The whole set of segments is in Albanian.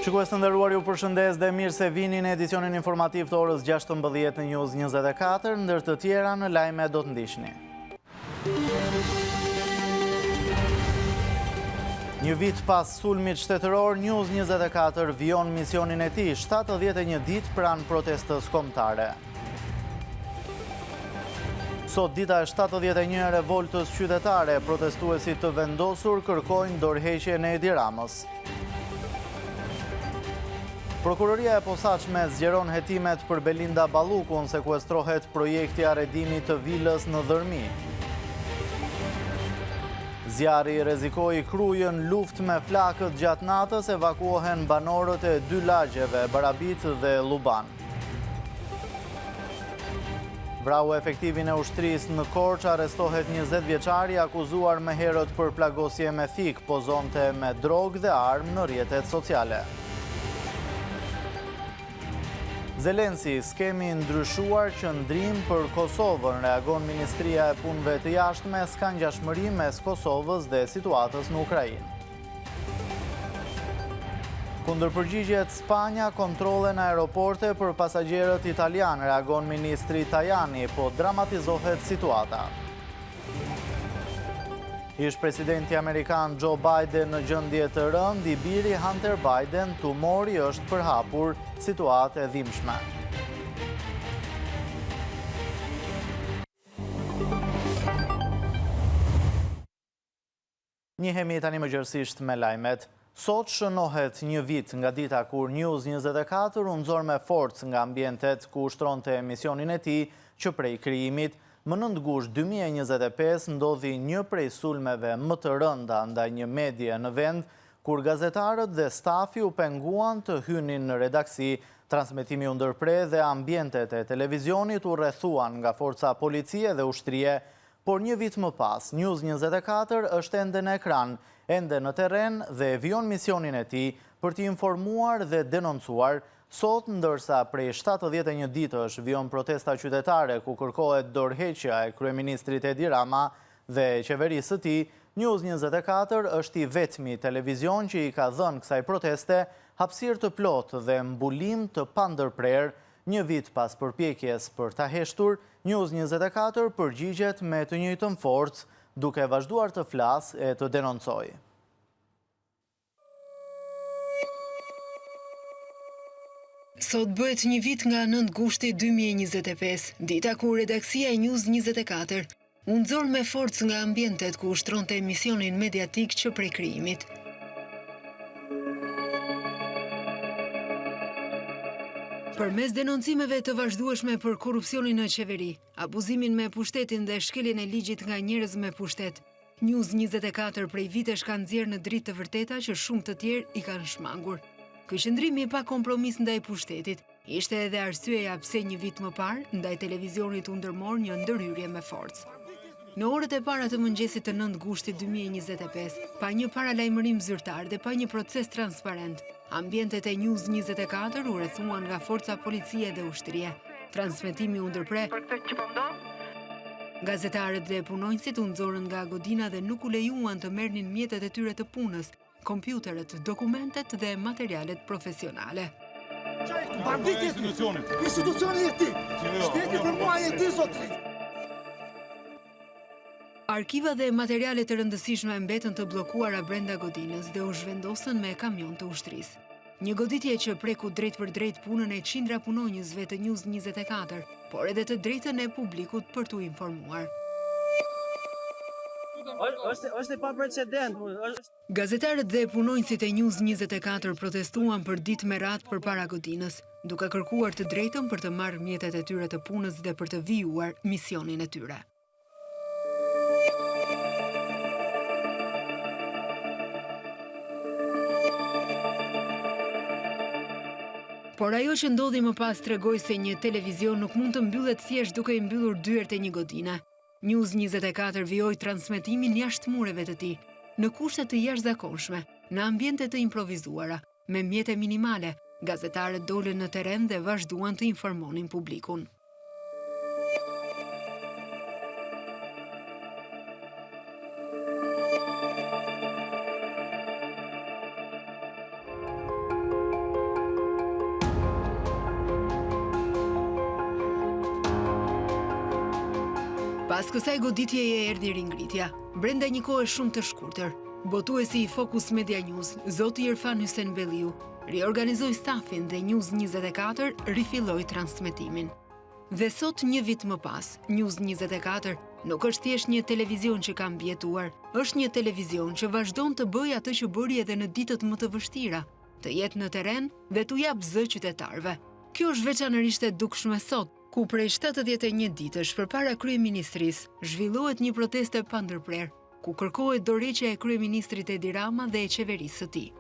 Shikues të nderuar, ju përshëndes dhe mirë se vini në edicionin informativ të orës 16 në News 24, ndër të tjera në lajme do të ndiqni. Një vit pas sulmit shtetëror, News 24 vijon misionin e tij 71 ditë pranë protestës kombëtare. Sot dita e 71 revoltës qytetare, protestuesit të vendosur kërkojnë dorëheqjen e Edi Ramës. Prokuroria e posaçme zgjeron hetimet për Belinda Ballukun, sekuestrohet projekti arredimit të vilës në Dhërmi. Zjarri rrezikoi Krujën, luftë me flakët gjatë natës, evakuohen banorët e 2 lagjeve, Barabit dhe Luban. Vrau efektivin e ushtrisë në Korçë, arrestohet 20 vjeçari akuzuar më herët për plagosje me thik, pozonte me drogë dhe armë në rrjetet sociale. Zelensi, skemi ndryshuar qëndrim për Kosovën, reagon Ministria e Punëve të Jashtme, s'ka ngjashmëri mes Kosovës dhe situatës në Ukrainë. Kundërpërgjigjet Spanja, kontrolle në aeroporte për pasagjerët italian, reagon Ministri Tajani, po dramatizohet situata. Ish presidenti Amerikan Joe Biden në gjendje të rëndë, i biri Hunter Biden, tumori është përhapur, situatë e dhimbshme. Njihemi tani më gjërësisht me lajmet. Sot shënohet një vit nga dita kur News 24 u nxor me forcë nga ambientet ku ushtronte emisionin e tij që prej krijimit. Më 9 gusht 2025 ndodhi një prej sulmeve më të rënda ndaj një medie në vend, kur gazetarët dhe stafi u penguan të hynin në redaksi, transmetimi u ndërpre dhe ambientet e televizionit u rrethuan nga forca policie dhe ushtrie, por një vit më pas, News 24 është ende në ekran, ende në terren dhe vijon misionin e tij për t'i informuar dhe denoncuar. Sot, ndërsa prej 71 ditësh vijon protesta qytetare ku kërkohet dorëheqja e kryeministrit Edi Rama dhe qeverisë së tij, News 24 është i vetmi televizion që i ka dhënë kësaj proteste hapësirë të plotë dhe mbulim të pandërprer. Një vit pas përpjekjes për ta heshtur, News 24 përgjigjet me të njëjtën forcë, duke vazhduar të flasë e të denoncojë. Sot bëhet një vit nga 9 gushti 2025, dita kur redaksia e News 24 u nxor me forcë nga ambientet ku ushtronte emisionin mediatik që prej krijimit. Përmes denoncimeve të vazhdueshme për korrupsionin në qeveri, abuzimin me pushtetin dhe shkeljen e ligjit nga njerëz me pushtet, News 24 prej vitesh ka nxjerrë në dritë të vërteta që shumë të tjerë i kanë shmangur. Ky qëndrimi pa kompromis ndaj pushtetit ishte edhe arsyeja pse një vit më parë ndaj televizionit u ndërmor një ndërhyrje me forcë. Në orët e para të mëngjesit të 9 gushtit 2025, pa një paralajmërim zyrtar dhe pa një proces transparent, ambientet e News 24 u rrethuan nga forca policie dhe ushtrie. Transmetimi u ndërpre. Gazetarët dhe punonjësit u nxorën nga godina dhe nuk u lejuan të merrnin mjetet e tyre të punës, kompjuterët, dokumentet dhe materialet profesionale. Institucioni e ti! Shteti për mua e ti, zotri! Arkiva dhe materialet të rëndësishme mbetën të bllokuara brenda godinës dhe u zhvendosën me kamion të ushtrisë. Një goditje që preku drejt për drejt punën e qindra punonjësve të News 24, por edhe të drejtën e publikut për t'u informuar. Është e paprecedent. Gazetarët dhe punonjësit e News 24 protestuan për ditë me radhë përpara godinës, duke kërkuar të drejtën për të marrë mjetet e tyre të punës dhe për të vijuar misionin e tyre. Por ajo që ndodhi më pas tregoi se një televizion nuk mund të mbyllet thjesht duke i mbyllur dyert e një godine. News 24 vijoi transmetimin jashtë mureve të tij, në kushte të jashtëzakonshme, në ambiente të improvizuara, me mjete minimale. Gazetarët dolën në terren dhe vazhduan të informonin publikun. Pas kësaj goditjeje erdhi ringritja, brenda një kohe shumë të shkurtër. Botuesi i Focus Media News, zoti Irfan Hysen Belliu, riorganizoi stafin dhe News 24 rifilloi transmetimin. Dhe sot, një vit më pas, News 24 nuk është thjesht një televizion që ka mbijetuar, është një televizion që vazhdon të bëjë atë që bëri edhe në ditët më të vështira, të jetë në terren dhe t'u jap zë qytetarëve. Kjo është veçanërisht e dukshme sot, ku prej 71 ditësh përpara kryeministrisë zhvillohet një protestë pa ndërprerë, ku kërkohet dorëheqja e kryeministrit Edi Rama dhe e qeverisë së tij.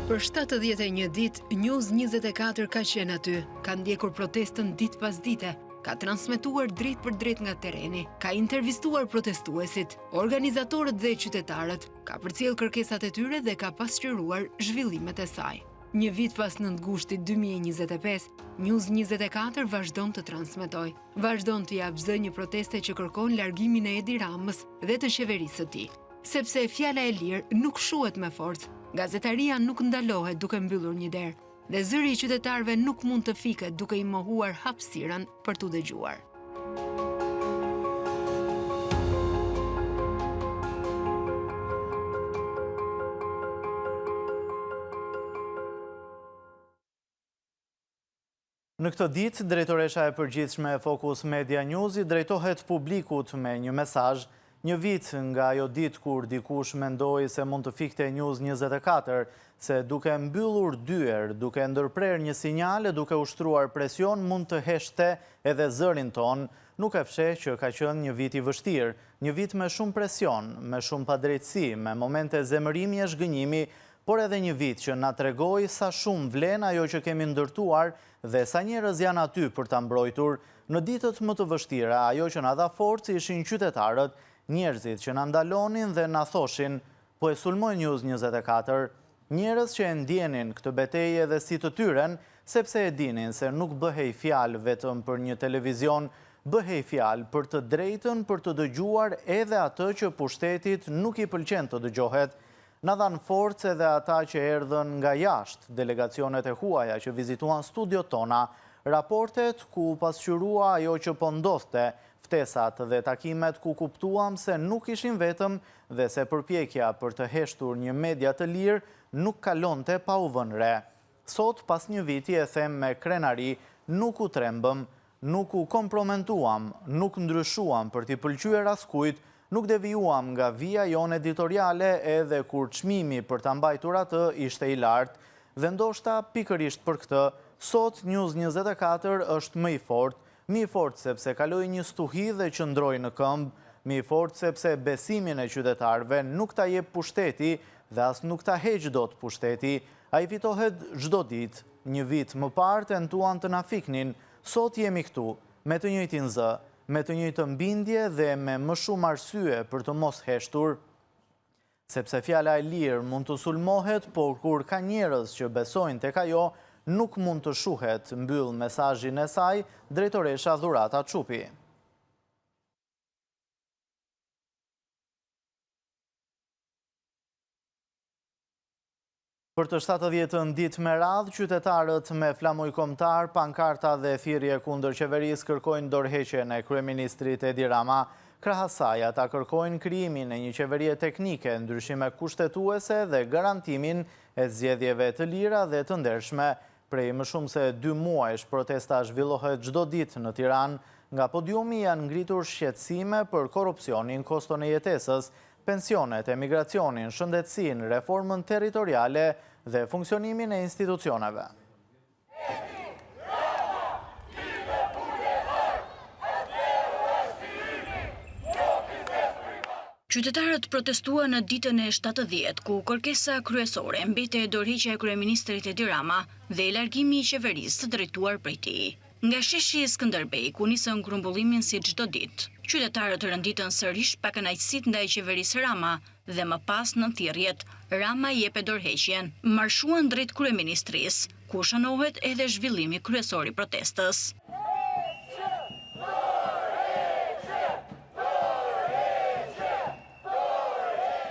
Për 71 ditë, News 24 ka qenë aty, ka ndjekur protestën ditë pas dite, ka transmetuar drejt për drejt nga terreni, ka intervistuar protestuesit, organizatorët dhe qytetarët, ka përcjell kërkesat e tyre dhe ka pasqyruar zhvillimet e saj. Një vit pas nëntgushtit 2025, News 24 vazhdon të transmetoj, vazhdon të jap zë një proteste që kërkon largimin e Edi Ramës dhe të qeverisë së tij. Sepse fjala e lirë nuk shuhet me forcë, gazetaria nuk ndalohet duke mbyllur një derë, dhe zëri i qytetarëve nuk mund të fiket duke i mohuar hapësirën për t'u dëgjuar. Në këtë ditë, drejtoresha e përgjithshme e Focus Media News i drejtohet publikut me një mesazh. Një vit nga ajo ditë kur dikush mendoi se mund të fikte News 24, se duke mbyllur dyer, duke ndërprer një sinjal, duke ushtruar presion, mund të heshte edhe zërin ton, nuk e fsheh që ka qenë një vit i vështirë, një vit me shumë presion, me shumë padrejtësi, me momente zemërimi e zhgënjimi, por edhe një vit që na tregoi sa shumë vlen ajo që kemi ndërtuar dhe sa njerëz janë aty për ta mbrojtur. Në ditët më të vështira, ajo që na dha forcë ishin qytetarët, njerëzit që na ndalonin dhe na thoshin, po e sulmoj News 24, njerëz që e ndjenin këtë betejë edhe si të tyren, sepse e dinin se nuk bëhej fjalë vetëm për një televizion, bëhej fjalë për të drejtën për të dëgjuar edhe atë që pushtetit nuk i pëlqen të dëgjohet. Na dhanë forcë edhe ata që erdhën nga jashtë, delegacionet e huaja që vizituan studiot tona, raportet ku pasqyrua ajo që po ndodhte, ftesat dhe takimet ku kuptuam se nuk ishin vetëm dhe se përpjekja për të heshtur një media të lirë nuk kalonte pa u vënë re. Sot, pas një viti e them me krenari, nuk u trembëm, nuk u kompromentuam, nuk ndryshuam për t'i pëlqyer askujt, nuk devijuam nga vija jonë editoriale edhe kur çmimi për ta mbajtur atë ishte i lartë, dhe ndoshta pikërisht për këtë, sot News 24 është më i fortë sepse kaloi një stuhi dhe qëndroi në këmbë, më i fortë sepse besimin e qytetarëve nuk ta jep pushteti dhe as nuk ta heq dot pushteti, ai fitohet çdo ditë. Një vit më parë tentuan të na fiknin, sot jemi këtu, me të njëjtin zë, me të njëjtën bindje dhe me më shumë arsye për të mos heshtur, sepse fjala e lirë mund të sulmohet, por kur ka njerëz që besojnë tek ajo, nuk mund të shuhet, mbyll mesazhin e saj drejtoresha Dhurata Çupi. Për të 70-ën ditë me radhë, qytetarët me flamuj kombëtar, pankarta dhe thirrje kundër qeverisë kërkojnë dorëheqjen e kryeministrit Edi Rama. Krahas saj, ata kërkojnë krijimin e një qeverie teknike, ndryshime kushtetuese dhe garantimin e zgjedhjeve të lira dhe të ndershme. Prej më shumë se 2 muajsh, protesta zhvillohet çdo ditë në Tiranë. Nga podiumi janë ngritur shqetësime për korrupsionin, koston e jetesës, pensionet, emigracionin, shëndetësinë, reformën territoriale dhe funksionimin e institucioneve. Qytetarët protestuan në ditën e 70, ku kërkesa kryesore mbeti dorëheqja e kryeministrit Edi Rama dhe largimi i qeverisë të drejtuar prej tij. Nga sheshi Skënderbej, ku nisën grumbullimin si çdo ditë, Qytetarët rënditën sërish pa kënaqësitë ndaj qeverisë Rama dhe më pas në thirrjet, Rama jep dorëheqjen, marshuan drejt kryeministrisë, ku shënohet edhe zhvillimi kryesor i protestës.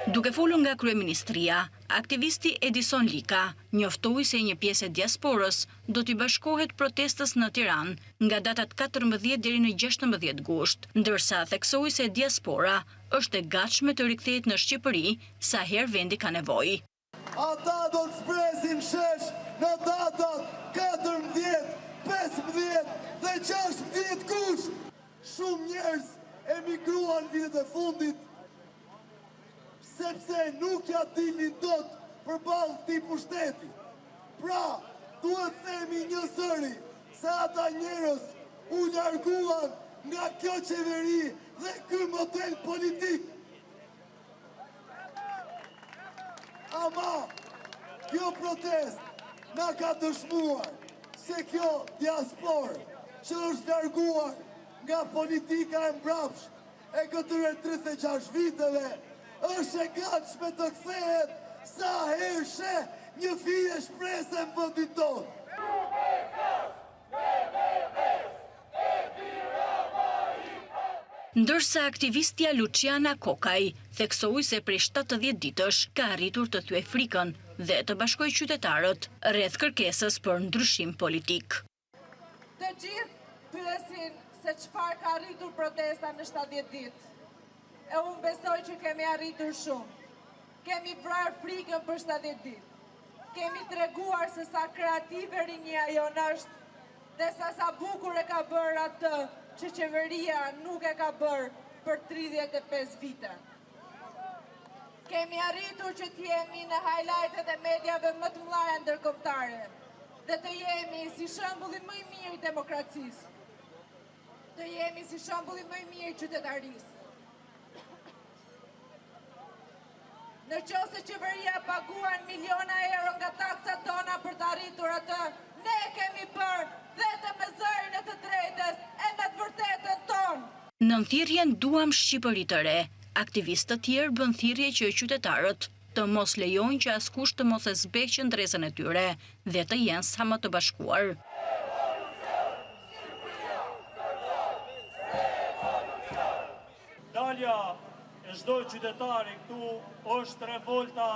Duke folur nga kryeministria, aktivisti Edison Lika njoftoi se një pjesë e diasporës do t'i bashkohet protestës në Tiranë nga datat 14 deri në 16 gusht, ndërsa theksoi se diaspora është e gatshme të rikthehet në Shqipëri sa herë vendi ka nevojë. Ata do të shpresin shesh në datat 14, 15 dhe 16 gusht. Shumë njerëz emigruan vitet e fundit sepse nuk ja dilin dot përballë këtij pushteti. Pra, duhet themi një zëri se ata njerëz u larguan nga kjo qeveri dhe ky model politik. Ama, kjo protest na ka dëshmuar se kjo diasporë që është larguar nga politika e mbrapsht e këtyre 36 viteve është e gatshme të kthehet sa herë sheh një fije shpresë në vendin tonë. Ndërsa aktivistja Luciana Kokaj theksoi se prej 70 ditësh ka arritur të thyej frikën dhe të bashkojë qytetarët rreth kërkesës për ndryshim politik. Të gjithë pyesin se çfarë ka arritur protesta në 70 ditë. E unë besoj që kemi arritur shumë. Kemi vrarë frikën për 70 ditë. Kemi treguar se sa kreative rinjia jonë është dhe sa bukur e ka bërë atë që qeveria nuk e ka bërë për 35 vite. Kemi arritur që t'jemi në highlightet e mediave më të mëdha ndërkombëtare dhe të jemi si shembulli më i mirë i demokracisë. Të jemi si shembulli më i mirë i qytetarisë. Në qoftë se qeveria paguan miliona euro nga taksat tona për të arritur atë, ne kemi bërë vetëm me zërin e të drejtës e me të vërtetën tonë. Në thirrjen Duam Shqipëri të re, aktivistë të tjerë bën thirrje që qytetarët të mos lejojnë që askush të mos e zbejë qendresën e tyre dhe të jenë sa më të bashkuar. Dalja e çdo qytetari këtu është revolta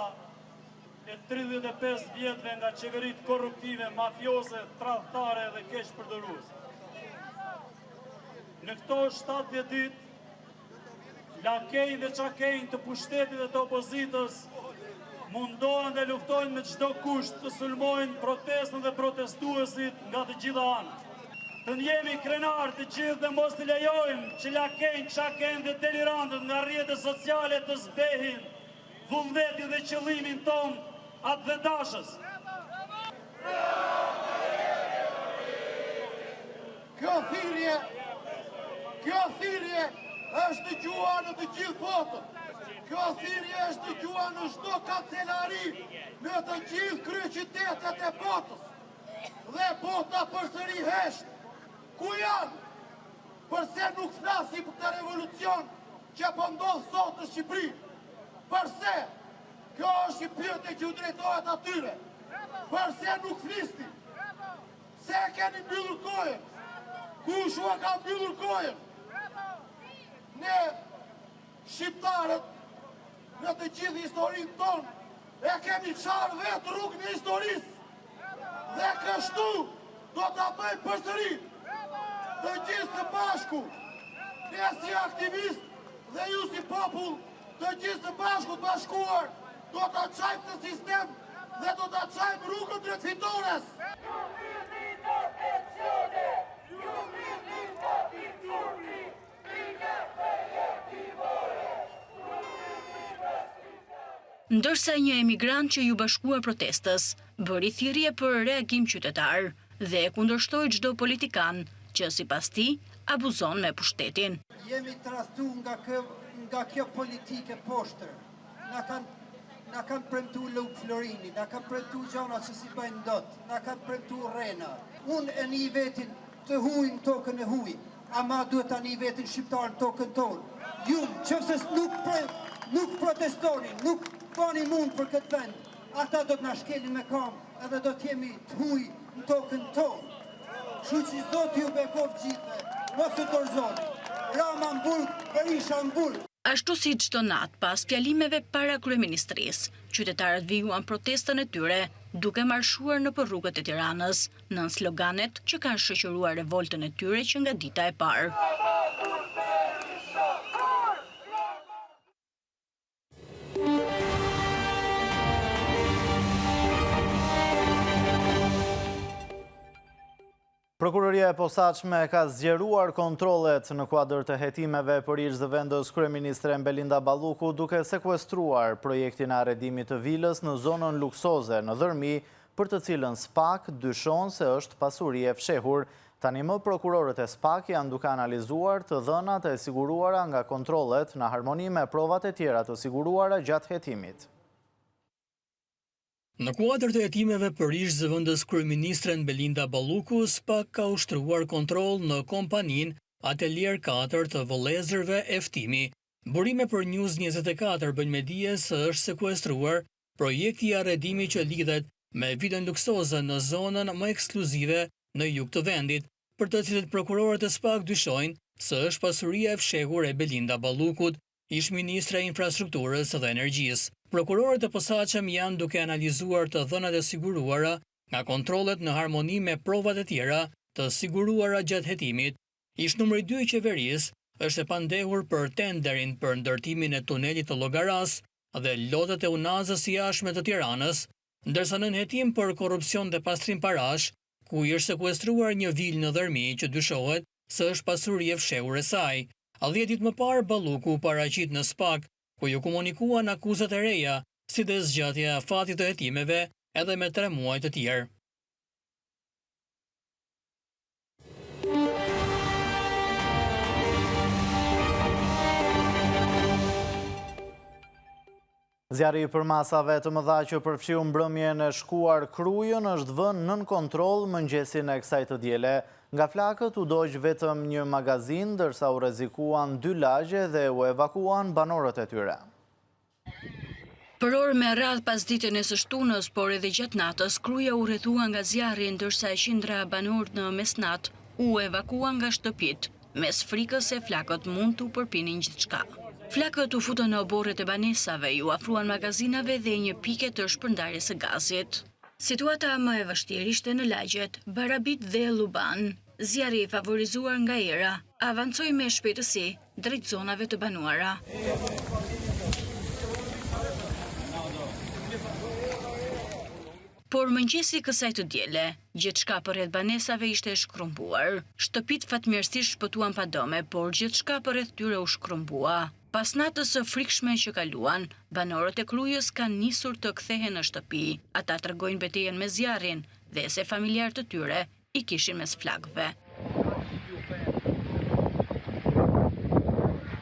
e 35 vjetëve nga qeverit korruptive, mafioze, tradhtare dhe keq përdoruese. Në këto 70 ditë, lakej dhe çakej të pushtetit dhe të opozitës mundohen dhe luftojnë me çdo kusht të sulmojnë protestën dhe protestuesit nga të gjitha anët. Të njemi krenar të gjithë dhe mos të lejojmë që lakejnë, çakejnë dhe delirantët nga rrjetet sociale të zbehin vullnetin dhe qëllimin ton atë dhe dashës. Kjo thirrje është dëgjuar në të gjithë botën. Kjo thirrje është dëgjuar në çdo kancelari në të gjithë kryeqytetet e botës. Dhe bota përsëri hesht. Ku janë? Përse nuk flasim për këtë revolucion që po ndodh sot në Shqipëri? Përse? Kjo është një pyetje që u drejtohet atyre. Përse nuk flisni? Pse keni mbyllur kohën? Kush u ka mbyllur kohën? Ne shqiptarët në të gjithë historinë tonë e kemi qarë vetë rrugën e historisë. Dhe kështu do ta bëjmë përsëri. Të gjithë së bashku, ne si aktivist dhe ju si popull, të gjithë së bashku të bashkuar, do të çajmë të sistem dhe do të çajmë rrugën drejt fitores. Ndërsa një emigrant që ju bashkuar protestës, bëri thirrje për reagim qytetar dhe kundërshtoi çdo politikan që sipas tij abuzon me pushtetin. Jemi tradhtuar nga kjo politike poshtër. Na kanë premtuar Luk Florini, na kanë premtuar gjëra që si bëjnë dot, na kanë premtuar rrena. Unë e një vetin të huaj në tokën e huaj. ama duhet tani vetin shqiptar në tokën tonë. Ju, qëse nuk protestoni, nuk bani mund për këtë vend, ata do të na shkelin me kam, edhe do të jemi të huj në tokën tonë. Kështu që Zoti ju bekov gjithve, mos u dorëzoni. Rama në burg, Berisha në burg. Ashtu si çdo natë pas fjalimeve para kryeministrisë, qytetarët vijuan protestën e tyre duke marshuar nëpër rrugët e Tiranës, nën sloganet që kanë shoqëruar revoltën e tyre që nga dita e parë. Prokuroria e posaçme ka zgjeruar kontrollet në kuadër të hetimeve për ish zëvendës kryeministre Belinda Balluku duke sekuestruar projektin e arredimit të vilës në zonën luksoze në Dhërmi, për të cilën SPAK dyshon se është pasuri e fshehur. Tani më prokurorët e SPAK janë duke analizuar të dhënat e siguruara nga kontrollet në harmoni me provat e tjera të siguruara gjatë hetimit. Në kuadër të hetimeve për ish zëvendës kryeministren Belinda Balluku, SPAK ka ushtruar kontroll në kompaninë Atelier 4 të vëllezërve Eftimi. Burime për News 24 bën me dije se është sekuestruar projekti i arredimit që lidhet me vilën luksoze në zonën më ekskluzive në jug të vendit, për të cilët prokurorët e SPAK dyshojnë se është pasuria e fshehur e Belinda Ballukut, ish ministre e infrastrukturës dhe energjisë. Prokurorët e posaçëm janë duke analizuar të dhënat e siguruara nga kontrollet në harmoni me provat e tjera të siguruara gjatë hetimit. Ish numri 2 i qeverisë është e pandehur për tenderin për ndërtimin e tunelit të Llogaras dhe lotet e unazës së jashtme të Tiranës, ndërsa nën hetim për korrupsion dhe pastrim parash, ku i është sekuestruar një vilë në Dhërmi që dyshohet se është pasuri e fshehur e saj. A 10 ditë më parë Balluku paraqit në SPAK, ku ju komunikuan akuzat e reja, si dhe zgjatja e afatit të hetimeve edhe me 3 muaj të tjerë. Zjarri për masave të mëdha që përfshiu mbrëmjen e shkuar Krujën është vënë nën kontroll mëngjesin e kësaj të diele. Nga flakët u dogj vetëm një magazin, ndërsa u rrezikuan 2 lagje dhe u evakuan banorët e tyre. Për orë me radhë pas ditën e së shtunës, por edhe gjatë natës, Kruja u rrethua nga zjarri, ndërsa qindra banorë në mesnat u evakuan nga shtëpit, mes frikës se flakët mund të përpinin gjithçka. Flakët u futën në oborret e banesave, ju afruan magazinave dhe një pike të shpërndarjes së gazit. Situata më e vështirë ishte në lagjet Barabit dhe Luban. Zjarri i favorizuar nga era avancoi me shpejtësi drejt zonave të banuara. Por mëngjesi kësaj të diele, gjithçka përreth banesave ishte shkrumbuar. Shtëpit fatmirësisht shpëtuan pa dëme, por gjithçka përreth tyre u shkrumbua. Pas natës së frikshme që kaluan, banorët e Krujës kanë nisur të kthehen në shtëpi. Ata tregojnë betejën me zjarrin dhe se familjarët të tyre i kishin mes flakëve.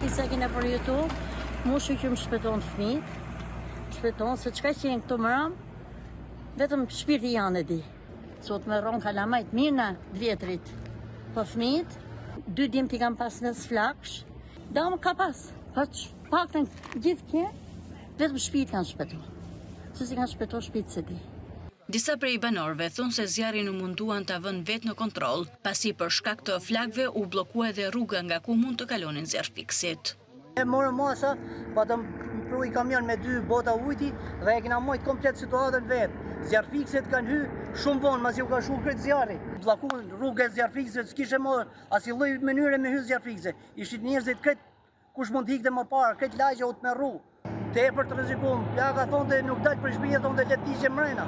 Isa kena për YouTube, mushu që më shpëton fëmijët, shpëton se çka që jenë këto mëram, vetëm shpirti janë e di. Sot me ron kalamajt mirë na 2 vjetrit. Po fëmijët, 2 dimë t'i kam pas mes flakësh, dam ka pas. Pak të gjithë kje, vetëm shpirti kanë shpëton. Se si kanë shpëton shpirti se di. Disa prej banorëve thonë se zjarrin u munduan ta vënë vetë në kontroll, pasi për shkak të flakëve u bllokua edhe rruga nga ku mund të kalonin zjarrfiksit. E morëm masa, patëm pruj kamion me 2 bota ujti dhe e kena mojt komplet situatën vetë. Zjarrfikset kanë hy shumë vonë, masi u ka shku këtë zjarri. Bllokun rrugë e zjarrfikse, s'kishe morë as i lloj mënyre me hy zjarrfikse. Ishit njerëzit këtë kush mund t'ikte më parë, këtë lagje u të merru. Tepër të rrezikum, plaka thonë nuk dalë për shtëpi, thonë le të ishe mrena.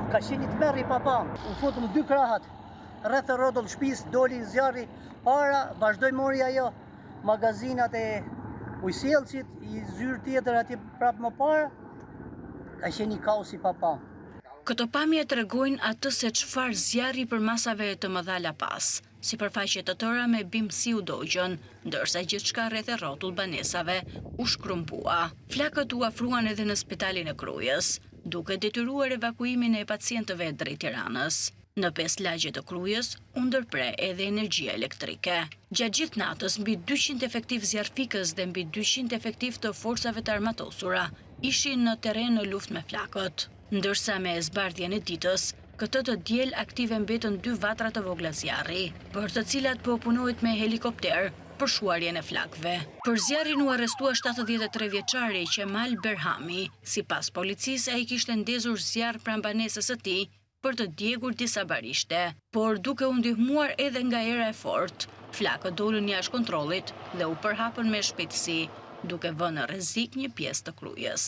Ka qenë të merri papam. U futëm 2 krahat, rreth e rrotull shtëpisë, doli zjarri para, vazhdoi mori ajo magazinat e ujësjellësit, i zyrë tjetër aty prapë më parë. Ka qenë i kaos i papam. Këto pamje tregojnë atë se çfarë zjarri për masave të mëdha la pas. Sipërfaqe të tëra me bimësi u dogjën, ndërsa gjithçka rreth e rrotull banesave u shkrumbua. Flakët u afruan edhe në spitalin e Krujës, duke detyruar evakuimin e pacientëve drejt Tiranës. Në 5 lagje të Krujës, u ndërpre edhe energjia elektrike. Gjatë gjithë natës, mbi 200 efektiv zjarfikës dhe mbi 200 efektiv të forcave të armatosura ishin në terren në luftë me flakët. Ndërsa me zbardhjen e ditës, këtë të diel aktive mbetën 2 vatra të vogla zjarri, për të cilat po punohet me helikopter për shuarjen e flakëve. Për zjarrin u arrestua 73 vjeçari Qemal Berhami. Sipas policisë, ai kishte ndezur zjarr pranë banesës së tij për të djegur disa barishte, por duke u ndihmuar edhe nga era e fortë, flakët dolën jashtë kontrollit dhe u përhapën me shpejtësi, duke vënë në rrezik një pjesë të Krujës.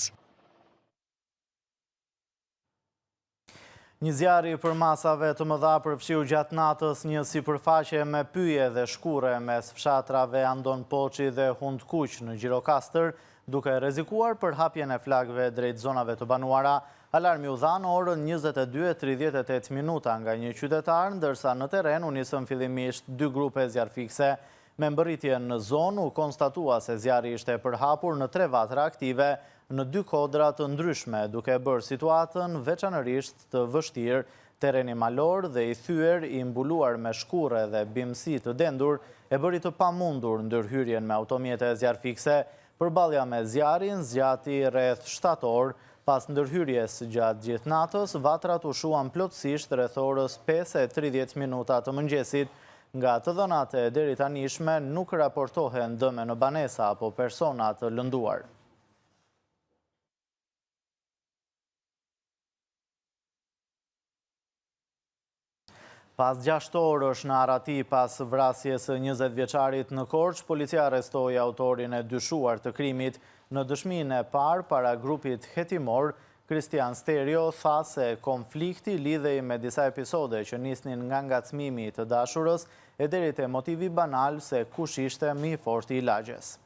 Një zjarri për masave të mëdha përfshiu gjatë natës një sipërfaqe me pyje dhe shkure mes fshatrave Andon Poçi dhe Hund Kuq në Gjirokastër, duke rrezikuar për hapjen e flakëve drejt zonave të banuara. Alarmi u dha në orën 22:38 minuta nga një qytetar, ndërsa në terren u nisën fillimisht 2 grupe zjarfikse. Me mbërritjen në zonë u konstatua se zjarri ishte përhapur në 3 vatra aktive në 2 kodra të ndryshme, duke bërë situatën veçanërisht të vështirë. Terreni malor dhe i thyer, i mbuluar me shkure dhe bimësi të dendur, e bëri të pamundur ndërhyrjen me automjete zjarfikse. Përballja me zjarrin zgjati rreth 7 orë. Pas ndërhyrjes gjatë gjithë natës, vatrat u shuan plotësisht rreth orës 5:30 minuta të mëngjesit. Nga të dhënat e deri tanishme nuk raportohen dëme në banesa apo persona të lënduar. Pas 6 orësh në Arati pas vrasjes së 20 vjeçarit në Korçë, policia arrestoi autorin e dyshuar të krimit. Në dëshminë e parë para grupit hetimor, Kristian Stereo tha se konflikti lidhej me disa episode që nisnin nga ngacmimi të dashurës e deri te motivi banal se kush ishte më i forti i lagjes.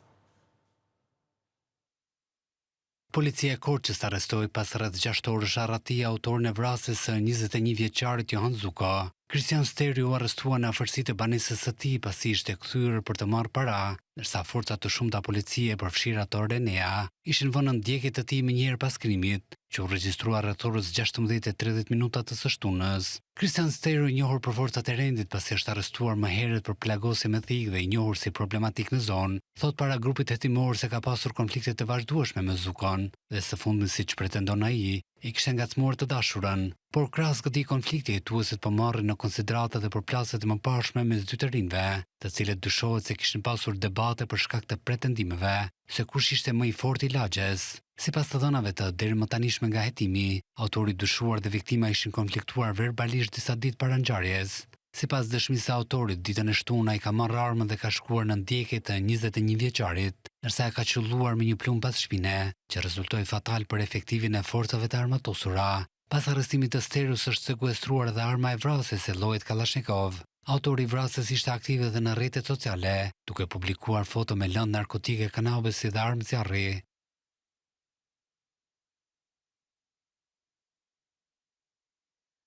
Policia e Korçës arrestoi pas rreth 6 orësh Arati autorin e vrasjes së 21 vjeçarit Johan Zuka. Kristian Stereo u arrestua në afërsitë e banesës së tij pasi ishte kthyer për të marrë para, ndërsa forca të shumta policie përfshira të Renea ishin vënë në ndjekje të tij më njëherë pas krimit, që u regjistrua rreth orës 16:30 minuta të së shtunës. Kristian Stereo i njohur për forcat e rendit pasi është arrestuar më herët për plagosje me thikë dhe i njohur si problematik në zonë, thot para grupit hetimor se ka pasur konflikte të vazhdueshme me Zukon dhe së fundmi, siç pretendon ai, i kishte ngacmuar të dashurën, por krahas këtij konflikti hetuesit po marrin në konsiderata dhe përplasjet e mëparshme mes dy të rinjve, të cilët dyshohet se kishin pasur debate për shkak të pretendimeve se kush ishte më i forti i lagjes. Sipas të dhënave të deri më tanishme nga hetimi, autori dyshuar dhe viktima ishin konfliktuar verbalisht disa ditë para ngjarjes. Sipas dëshmisë së autorit, ditën e shtunë ai ka marrë armën dhe ka shkuar në ndjekje të 21 vjeçarit, ndërsa e ka qelluar me një plumë pas shpine, që rezultoi fatal për efektivin e forcave të armatosura. Pas arrestimit të Stereos është sekuestruar dhe arma e vrasjes e llojit Kalashnikov. Autori i vrasjes ishte aktiv edhe në rrjetet sociale, duke publikuar foto me lëndë narkotike, kanabesi dhe armë zjarri.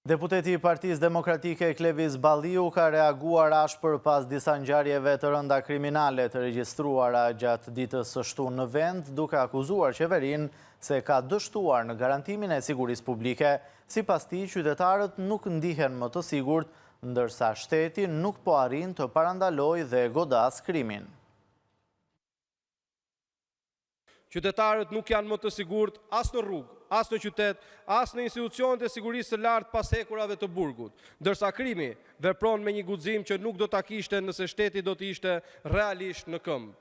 Deputeti i Partisë Demokratike Klevis Balliu ka reaguar ashpër pas disa ngjarjeve të rënda kriminale të regjistruara gjatë ditës së shtunë në vend, duke akuzuar qeverinë se ka dështuar në garantimin e sigurisë publike. Sipas tij, qytetarët nuk ndihen më të sigurt, ndërsa shteti nuk po arrin të parandalojë dhe godas krimin. Qytetarët nuk janë më të sigurt as në rrugë, as në qytet, as në institucionet e sigurisë së lartë pas hekurave të burgut, ndërsa krimi vepron me një guxim që nuk do ta kishte nëse shteti do të ishte realisht në këmbë.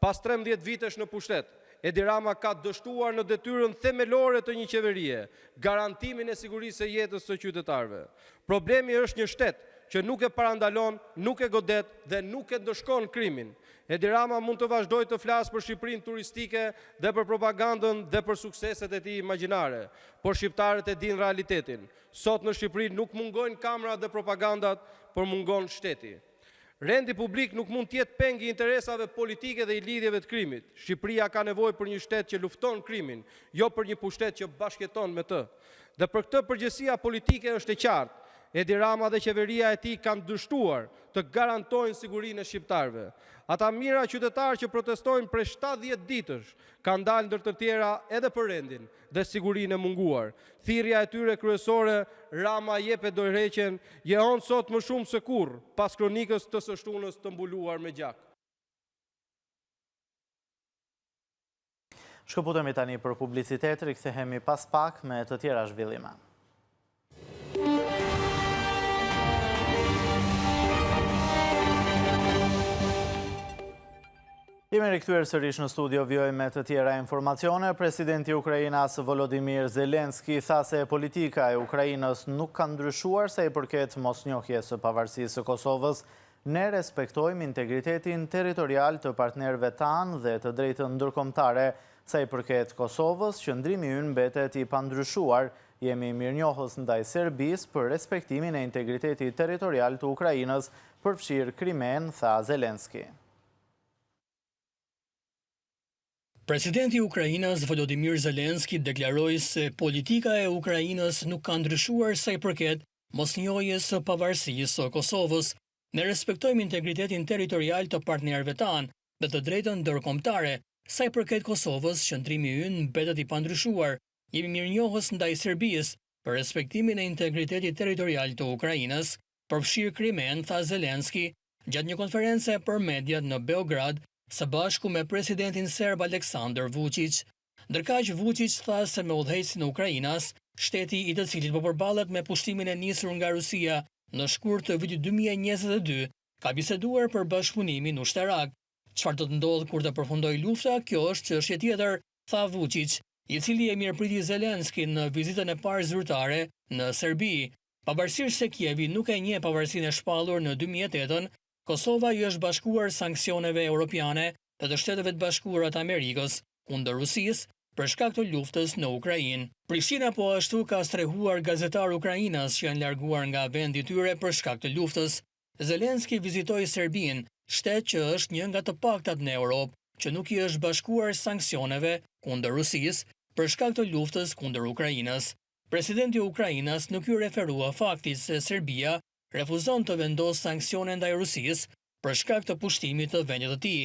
Pas 13 vitesh në pushtet, Edi Rama ka dështuar në detyrën themelore të një qeverie, garantimin e sigurisë së jetës së qytetarëve. Problemi është një shtet që nuk e parandalon, nuk e godet dhe nuk e ndëshkon krimin. Edi Rama mund të vazhdojë të flasë për Shqipërinë turistike dhe për propagandën dhe për sukseset e tij imagjinare, por shqiptarët e dinë realitetin. Sot në Shqipëri nuk mungojnë kamera dhe propagandat, por mungon shteti. Rendi publik nuk mund të jetë peng i interesave politike dhe i lidhjeve të krimit. Shqipëria ka nevojë për një shtet që lufton krimin, jo për një pushtet që bashkëjeton me të. Dhe për këtë përgjegjësia politike është e qartë. Edi Rama dhe qeveria e tij kanë dështuar të garantojnë sigurinë e shqiptarëve. Ata mira qytetarë që protestojnë prej 70 ditësh kanë dalë ndër të tjera edhe për rendin dhe sigurinë e munguar. Thirrja e tyre kryesore, Rama jep e dorëheqjen, jehon sot më shumë se kurrë pas kronikës të së shtunës të mbuluar me gjak. Shkëputemi tani për publicitet, rikthehemi pas pak me të tjera zhvillime. Jemi rikthyer sërish në studio, vjoj me të tjera informacione. Presidenti i Ukrainas Volodymyr Zelensky tha se politika e Ukrainës nuk ka ndryshuar sa i përket mosnjohjes së pavarësisë së Kosovës. Ne respektojmë integritetin territorial të partnerëve tanë dhe të drejtën ndërkombëtare. Sa i përket Kosovës, qëndrimi ynë mbetet i pandryshuar. Jemi mirënjohës ndaj Serbisë për respektimin e integritetit territorial të Ukrainës, përfshirë Krimen, tha Zelensky. Presidenti i Ukrainës Volodymyr Zelensky deklaroi se politika e Ukrainës nuk ka ndryshuar sa i përket mosnjohjes së pavarësisë së Kosovës. Ne respektojmë integritetin territorial të partnerëve tanë dhe të drejtën ndërkombëtare. Sa i përket Kosovës, qëndrimi ynë mbetet i pandryshuar. Jemi mirënjohës ndaj Serbisë për respektimin e integritetit territorial të Ukrainës, përfshirë Krimen, tha Zelensky, gjatë një konference për mediat në Beograd, së bashku me presidentin serb Aleksandar Vučić. Ndërkaq Vučić tha se me udhëheqësin e Ukrainas, shteti i të cilit po përballet me pushtimin e nisur nga Rusia në shkurt të vitit 2022, ka biseduar për bashkëpunimin ushtarak. Çfarë do të ndodhë kur të përfundojë lufta, kjo është çështje tjetër, tha Vučić, i cili e mirëpriti Zelensky në vizitën e parë zyrtare në Serbi. Pavarësisht se Kievi nuk e njeh pavarësinë e shpallur në 2008-ën, Kosova i është bashkuar sanksioneve europiane dhe të Shteteve të Bashkuara të Amerikës kundër Rusisë për shkak të luftës në Ukrainë. Prishtina po ashtu ka strehuar gazetarë ukrainas që janë larguar nga vendi i tyre për shkak të luftës. Zelensky vizitoi Serbinë, shtet që është një nga të paktat në Europë që nuk i është bashkuar sanksioneve kundër Rusisë për shkak të luftës kundër Ukrainës. Presidenti i Ukrainës nuk i referua faktit se Serbia refuzon të vendosë sanksione ndaj Rusisë për shkak të pushtimit të vendit të tij.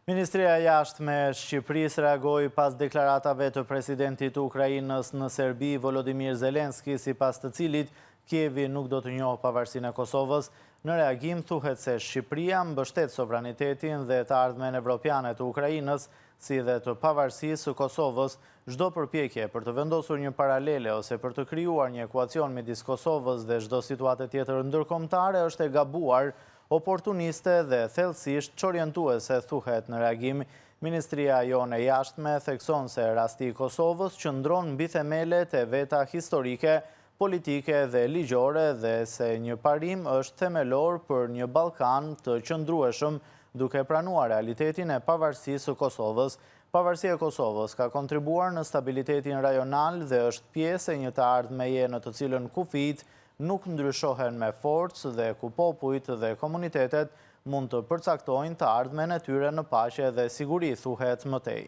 Ministria e Jashtme e Shqipërisë reagoi pas deklaratave të presidentit të Ukrainës në Serbi, Volodymyr Zelensky, sipas të cilit Kievi nuk do të njohë pavarësinë e Kosovës. Në reagim thuhet se Shqipëria mbështet sovranitetin dhe të ardhmen evropiane të Ukrainës, si dhe të pavarësisë së Kosovës. Çdo përpjekje për të vendosur një paralele ose për të krijuar një ekuacion midis Kosovës dhe çdo situate tjetër ndërkombëtare është e gabuar, oportuniste dhe thellësisht çorientuese, thuhet në reagim. Ministria jone e Jashtme thekson se rasti i Kosovës qëndron mbi themelet e veta historike, politike dhe ligjore dhe se një parim është themelor për një Ballkan të qëndrueshëm, duke pranuar realitetin e pavarësisë së Kosovës. Pavarësia e Kosovës ka kontribuar në stabilitetin rajonal dhe është pjesë e një të ardhmeje në të cilën kufijt nuk ndryshohen me forcë dhe ku popujt dhe komunitetet mund të përcaktojnë të ardhmen e tyre në paqe dhe siguri, thuhet mëtej.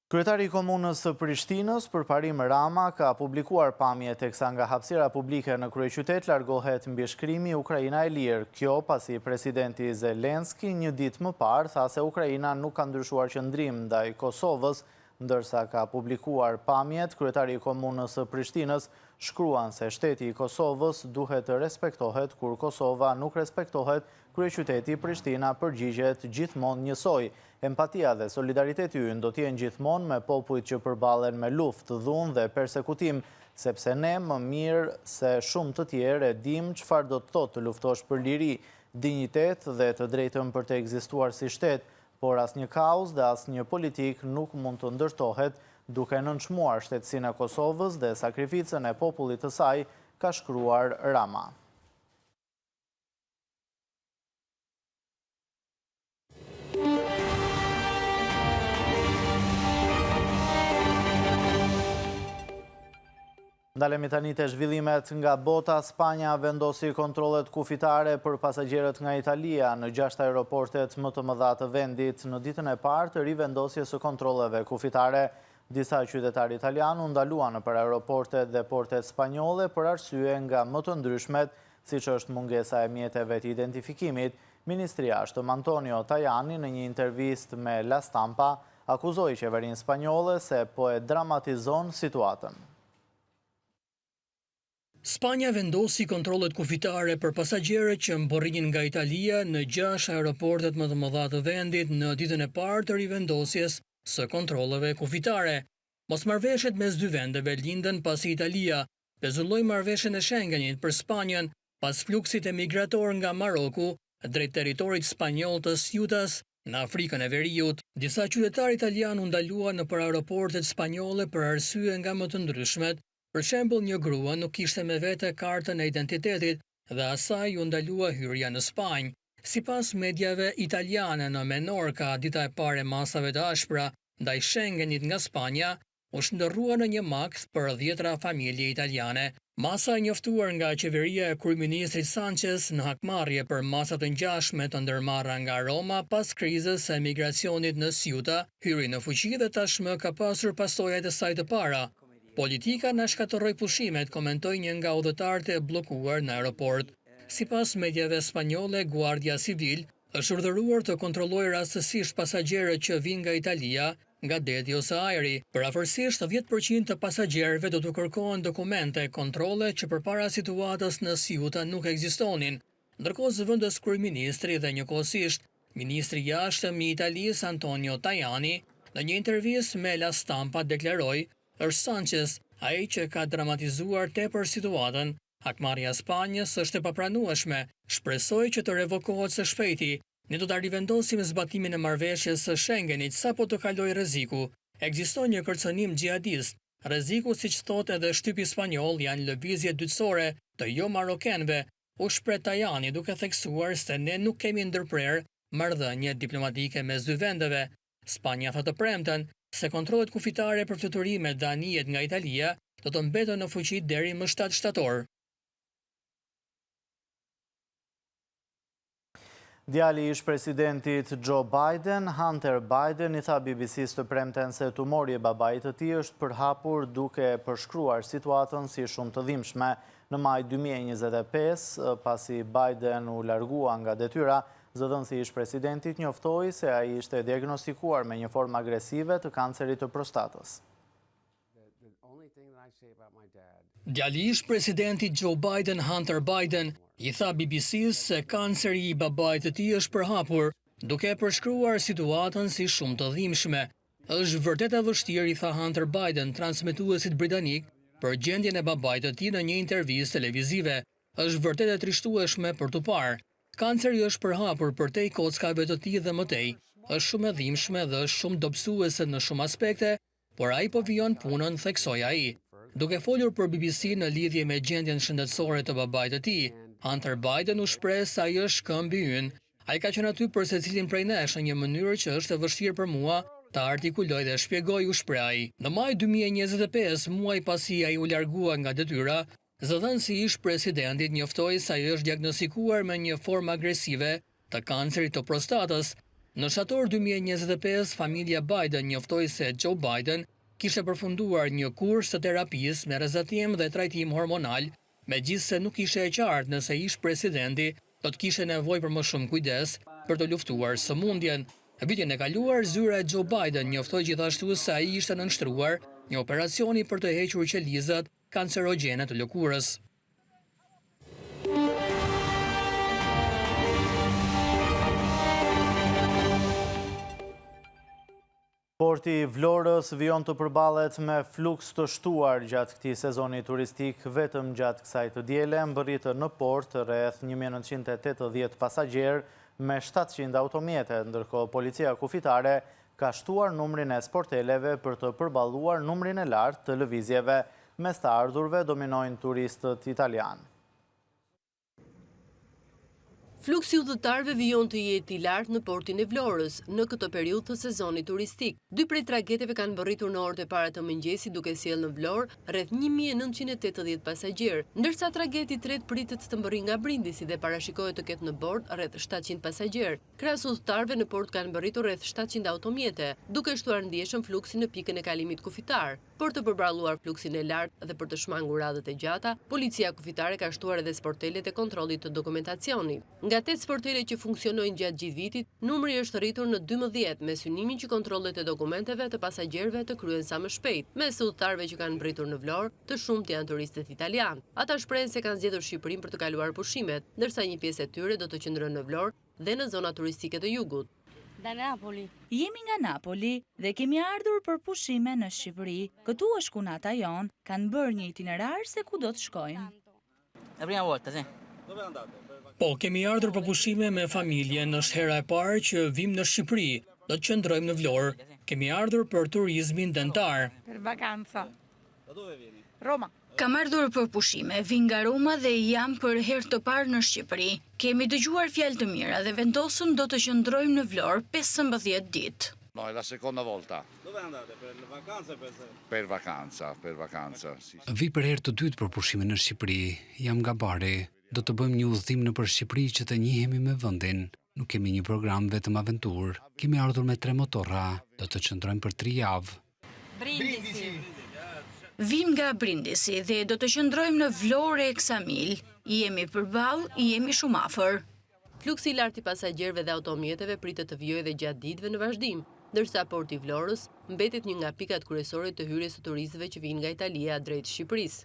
Kryetari i Komunës së Prishtinës, përparim Rama, ka publikuar pamje teksa nga hapësira publike në kryeqytet largohet mbishkrimi Ukraina e lirë. Kjo pasi presidenti Zelensky një ditë më parë tha se Ukraina nuk ka ndryshuar qëndrim ndaj Kosovës, ndërsa ka publikuar pamjet, kryetari i Komunës së Prishtinës shkruan se shteti i Kosovës duhet të respektohet kur Kosova nuk respektohet, kryeqyteti Prishtina përgjigjet gjithmonë njësoj. Empatia dhe solidariteti ynë do t'jenë gjithmonë me popujt që përballen me luftë, dhunë dhe persekutim, sepse ne më mirë se shumë të tjerë e dim çfarë do të thotë të luftosh për liri, dinjitet dhe të drejtën për të ekzistuar si shtet, por asnjë kauzë dhe asnjë politik nuk mund të ndërtohet duke nënçmuar shtetësinë e Kosovës dhe sakrificën e popullit të saj, ka shkruar Rama. Ndalemi tani te zhvillimet nga bota. Spanja vendosi kontrollet kufitare për pasagjerët nga Italia në 6 aeroportet më të mëdha të vendit. Në ditën e parë të rivendosjes së kontrolleve kufitare, disa qytetarë italianë u ndaluan nëpër aeroportet dhe portet spanjolle për arsye nga më të ndryshmet, siç është mungesa e mjeteve të identifikimit. Ministri i Jashtëm Antonio Tajani në një intervistë me La Stampa akuzoi qeverinë spanjolle se po e dramatizon situatën. Spanja vendosi kontrollet kufitare për pasagjerët që mborrinin nga Italia në 6 aeroportet më të mëdha të vendit në ditën e parë të rivendosjes së kontrolleve kufitare. Mosmarrveshjet mes dy vendeve lindën pasi Italia pezulloi marrëveshjen e Schengenit për Spanjën pas fluksit emigrator nga Maroku drejt territorit spanjoll të Ceutas në Afrikën e Veriut. Disa qytetarë italianë u ndaluan nëpër aeroportet spanjolle për arsye nga më të ndryshmet. Për shembull, një grua nuk kishte me vete kartën e identitetit dhe asaj u ndalua hyrja në Spanjë. Sipas mediave italiane, në Menorca, dita e parë e masave të ashpra ndaj Schengenit nga Spanja, u shndërrua në një makt për 10 familje italiane. Masa e njoftuar nga qeveria e kryeministrit Sanchez në hakmarrje për masat e ngjashme të ndërmarra nga Roma pas krizës së emigracionit në Ceuta, hyri në fuqi dhe tashmë ka pasur pasojat e saj të para. Politika na shkatërroi pushimet, komentoi një nga udhëtarët e bllokuar në aeroport. Sipas mediave spanjolle, Guardia Civil është urdhëruar të kontrollojë rastësisht pasagjerët që vinë nga Italia, nga deti ose ajri. Për afërsisht 10% të pasagjerëve do të kërkohen dokumente, kontrolle që përpara situatës në Ceuta nuk ekzistonin. Ndërkohë zëvendës kryeministri dhe njëkohësisht ministri i jashtëm i Italisë Antonio Tajani në një intervistë me La Stampa deklaroi është Sanchez ai që ka dramatizuar tepër situatën. Hakmarrja e Spanjës është e papranueshme, shpresoi që të revokohet së shpejti. Ne do ta rivendosim zbatimin e marrëveshjes së Schengenit sapo të kalojë rreziku. Ekziston një kërcënim xhihadist. Rreziku, siç thotë edhe shtypi spanjoll, janë lëvizje dytësore të jo marokenëve, u shpreh Tajani duke theksuar se ne nuk kemi ndërprer marrëdhënie diplomatike mes dy vendeve. Spanja tha të premten se kontrollet kufitare për fluturime dhe anijet nga Italia do të mbeten në fuqi deri më 7 shtator. Djali i ish-presidentit Joe Biden, Hunter Biden, i tha BBC-s të premten se tumori i babait të tij është përhapur duke përshkruar situatën si shumë të dhimbshme. Në maj 2025, pasi Biden u largua nga detyra, zëdhënësi i ish-presidentit njoftoi se ai ishte diagnostikuar me një formë agresive të kancerit të prostatës. Djali i ish-presidentit Joe Biden, Hunter Biden, i tha BBC-s se kanceri i babait të tij është përhapur, duke përshkruar situatën si shumë të dhimbshme. Është vërtet e vështirë, i tha Hunter Biden transmetuesit britanik për gjendjen e babait të tij në një intervistë televizive. Është vërtet e trishtueshme për tu parë. Kanceri është përhapur përtej kockave të tij dhe mëtej. Është shumë e dhimbshme dhe është shumë dobësuese në shumë aspekte, por ai po vijon punën, theksoi ai. Duke folur për BBC në lidhje me gjendjen shëndetësore të babait të tij, Hunter Biden u shpreh se ai është këmbi ynë. Ai ka qenë aty për secilin prej nesh në një mënyrë që është e vështirë për mua ta artikuloj dhe shpjegoj, u shpreh ai. Në maj 2025, muaj pasi ai u largua nga detyra, zëdhënësi i ish-presidentit njoftoi se ai është diagnostikuar me një formë agresive të kancerit të prostatës. Në shtator 2025, familja Biden njoftoi se Joe Biden kishte përfunduar një kurs të terapisë me rrezatim dhe trajtim hormonal, megjithse nuk ishte e qartë nëse ish-presidenti do të kishte nevojë për më shumë kujdes për të luftuar sëmundjen. Vitin e kaluar, zyra e Joe Biden njoftoi gjithashtu se ai ishte nënshtruar një operacioni për të hequr qelizat kancerogjene të lëkurës. Porti i Vlorës vijon të përballet me fluks të shtuar gjatë këtij sezoni turistik. Vetëm gjatë kësaj të diele mbërritën në port rreth 1980 pasagjerë me 700 automjete, ndërkohë policia kufitare ka shtuar numrin e sporteleve për të përballuar numrin e lartë të lëvizjeve. Mes të ardhurve dominojnë turistët italianë. Fluksi udhëtarëve vijon të jetë i lartë në portin e Vlorës në këtë periudhë të sezonit turistik. 2 prej tragedeve kanë mbërritur në orët e para të mëngjesit duke sjellë në Vlorë rreth 1980 pasagjerë, ndërsa tragedi i tretë pritet të mbërrijë nga Brindisi dhe parashikohet të ketë në bord rreth 700 pasagjerë. Krahas udhëtarëve në port kanë mbërritur rreth 700 automjete, duke shtuar ndjeshëm fluksin në pikën e kalimit kufitar. Për të përballuar fluksin e lartë dhe për të shmangur radhët e gjata, policia kufitare ka shtuar edhe sportelet e kontrollit të dokumentacionit. Nga 8 sportele që funksionojnë gjatë gjithë vitit, numri është rritur në 12 me synimin që kontrollet e dokumenteve të pasagjerëve të kryen sa më shpejt. Mes udhëtarëve që kanë mbritur në Vlorë, të shumtë janë turistët italianë. Ata shprehen se kanë zgjedhur Shqipërinë për të kaluar pushimet, ndërsa një pjesë e tyre do të qëndrojnë në Vlorë dhe në zona turistike të jugut. Jemi nga Napoli dhe kemi ardhur për pushime në Shqipëri. Këtu është kunata jon, kanë bërë një itinerar se ku do të shkojmë. Po, kemi ardhur për pushime me familjen, është hera e parë që vim në Shqipëri, do të qëndrojmë në Vlorë. Kemi ardhur për turizmin dentar. Per vacanza. Roma. Kam ardhur për pushime, vi nga Roma dhe jam për herë të parë në Shqipëri. Kemi dëgjuar fjalë të mira dhe vendosëm do të qëndrojmë në Vlorë 15 ditë. No, è la seconda volta. Dove andate? Per vacanza o Per vacanza, sì. Vi për herë të dytë për pushime në Shqipëri, jam nga Bari. Do të bëjmë një udhëtim nëpër Shqipëri që të njihemi me vendin. Nuk kemi një program vetëm aventurë. Kemi ardhur me 3 motorra, do të qëndrojmë për 3 javë. Brindisi. Vim nga Brindisi dhe do të qëndrojmë në Vlorë e Ksamil. Jemi përballë, jemi shumë afër. Fluksi i lartë i pasagjerëve dhe automjeteve pritet të vijojë edhe gjatë ditëve në vazhdim, ndërsa porti i Vlorës mbetet një nga pikat kryesore të hyrjes së turistëve që vijnë nga Italia drejt Shqipërisë.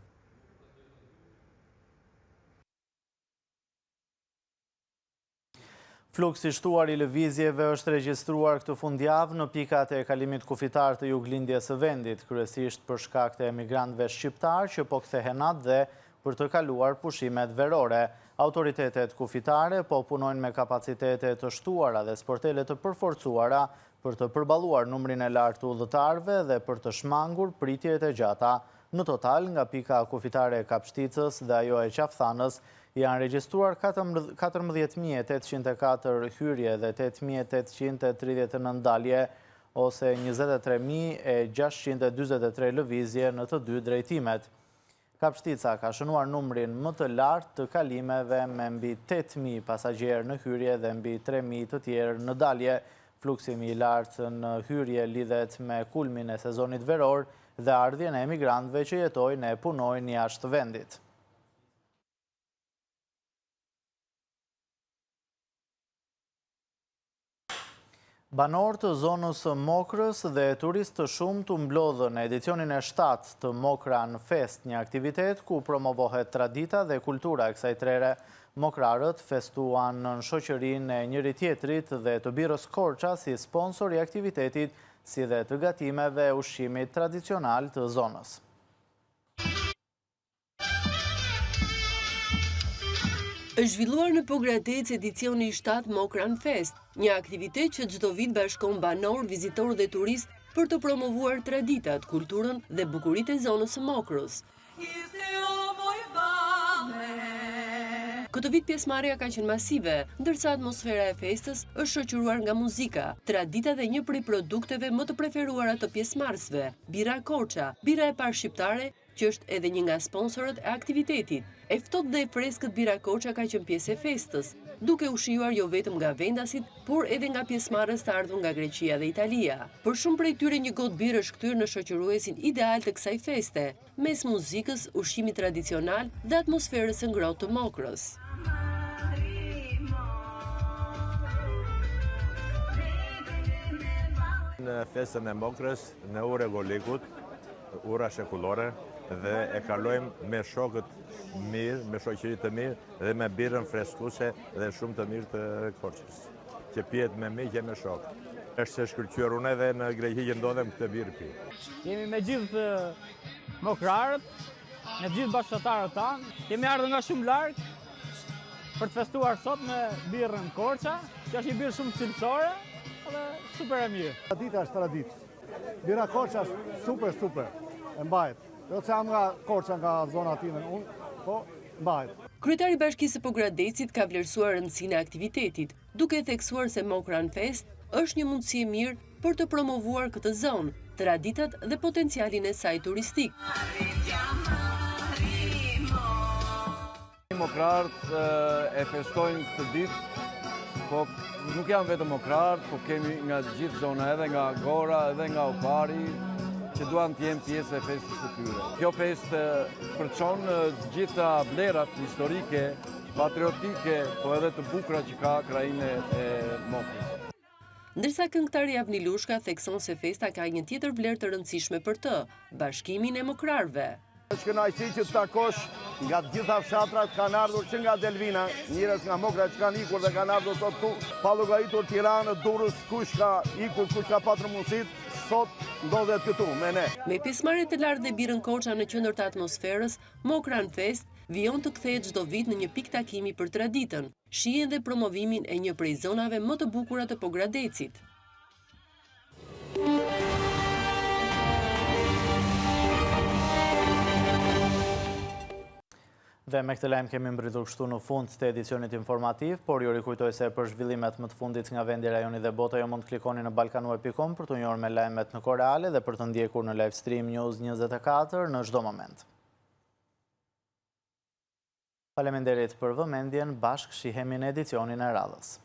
Fluksi shtuar i lëvizjeve është regjistruar këtë fundjavë në pikat e kalimit kufitar të juglindjes së vendit, kryesisht për shkak të emigrantëve shqiptar që po kthehen atë dhe për të kaluar pushimet verore. Autoritetet kufitare po punojnë me kapacitete të shtuara dhe sportele të përforcuara për të përballuar numrin e lartë të udhëtarëve dhe për të shmangur pritjet e gjata. Në total, nga pika kufitare e Kapshticës dhe ajo e Qafthanës, janë regjistruar 14.804 hyrje dhe 8.839 dalje, ose 23.623 lëvizje në të dy drejtimet. Kapshtica ka shënuar numrin më të lartë të kalimeve me mbi 8.000 pasagjerë në hyrje dhe mbi 3.000 të tjerë në dalje. Fluksimi i lartë në hyrje lidhet me kulmin e sezonit veror dhe ardhjen e emigrantëve që jetojnë e punojnë jashtë vendit. Banorë të zonës Mokrës dhe turistë të shumë të mblodhën në edicionin e 7 të Mokra në Fest, një aktivitet ku promovohet tradita dhe kultura e kësaj trere. Mokrarët festuan në shoqërinë e njëri tjetrit dhe të birës Korça si sponsor i aktivitetit, si dhe të gatimeve ushqimit tradicional të zonës. Është zhvilluar në Pogradec edicioni 7 Mokran Fest, një aktivitet që çdo vit bashkon banor, vizitor dhe turist për të promovuar traditat, kulturën dhe bukuritë e zonës së Mokrës. Këtë vit pjesëmarrja ka qenë masive, ndërsa atmosfera e festës është shoqëruar nga muzika, tradita dhe një prej produkteve më të preferuara të pjesëmarrësve, bira Korça, bira e parë shqiptare, që është edhe një nga sponsorët e aktivitetit. E ftohtë dhe e freskët bira Korça ka qenë pjesë e festës, duke u shijuar jo vetëm nga vendasit, por edhe nga pjesëmarrës të ardhur nga Greqia dhe Italia. Për shumë prej tyre një gotë birë është kthyer në shoqëruesin ideal të kësaj feste, mes muzikës, ushqimit tradicional dhe atmosferës së ngrohtë të Mokrës. Në festën e Mokrës, në ure golikut, ura shekullore, dhe e kalojmë me shokët mirë, me shoqëri të mirë dhe me birën freskuse dhe shumë të mirë të Korçës, që pijet me miq e me shokë. Është se shkëlqyer unë edhe në Greqi që ndodhem këtë birë pi. Jemi me gjithë mokrarët, me gjithë bashkëtarët tanë, kemi ardhur nga shumë larg për të festuar sot me birën Korça, që është një birë shumë cilësore dhe super e mirë. Tradita është traditë. Bira Korça është super, e mbajt. Jo që jam nga Korça, nga zona time, po mbajt. Kryetari i Bashkisë së Pogradecit ka vlerësuar rëndësinë e aktivitetit, duke theksuar se Mokran Fest është një mundësi e mirë për të promovuar këtë zonë, traditat dhe potencialin e saj turistik. Mokrarët e festojnë këtë ditë, po nuk janë vetëm mokrarët, po kemi nga gjithë zona, edhe nga Gora, edhe nga Opari, që duan të jenë pjesë e festës së tyre. Kjo festë përçon gjitha vlerat historike, patriotike, po edhe të bukura që ka krajinë e Mokrës. Ndërsa këngëtari Avni Lushka thekson se festa ka një tjetër vlerë të rëndësishme për të, bashkimin e mokrarëve. Është kënaqësi që të takosh nga të gjitha fshatrat kanë ardhur që nga Delvina, njerëz nga Mokra që kanë ikur dhe kanë ardhur sot këtu, pa llogaritur Tiranë, Durrës, kush ka ikur, kush ka patur mundësit, sot ndodhet këtu me ne. Me pjesëmarrje të lartë dhe birën Koça në qendër të atmosferës, Mokran Fest vijon të kthehet çdo vit në një pikë takimi për traditën, shihen dhe promovimin e një prej zonave më të bukura të Pogradecit. Dhe me këtë lajm kemi mbritur kështu në fund të edicionit informativ, por ju rikujtoj se për zhvillimet më të fundit nga vendi, rajoni dhe bota, jo mund të klikoni në balkanu.com për të njohur me lajmet në kohë reale dhe për të ndjekur në live stream News 24 në çdo moment. Faleminderit për vëmendjen, bashkë shihemi në edicionin e radhës.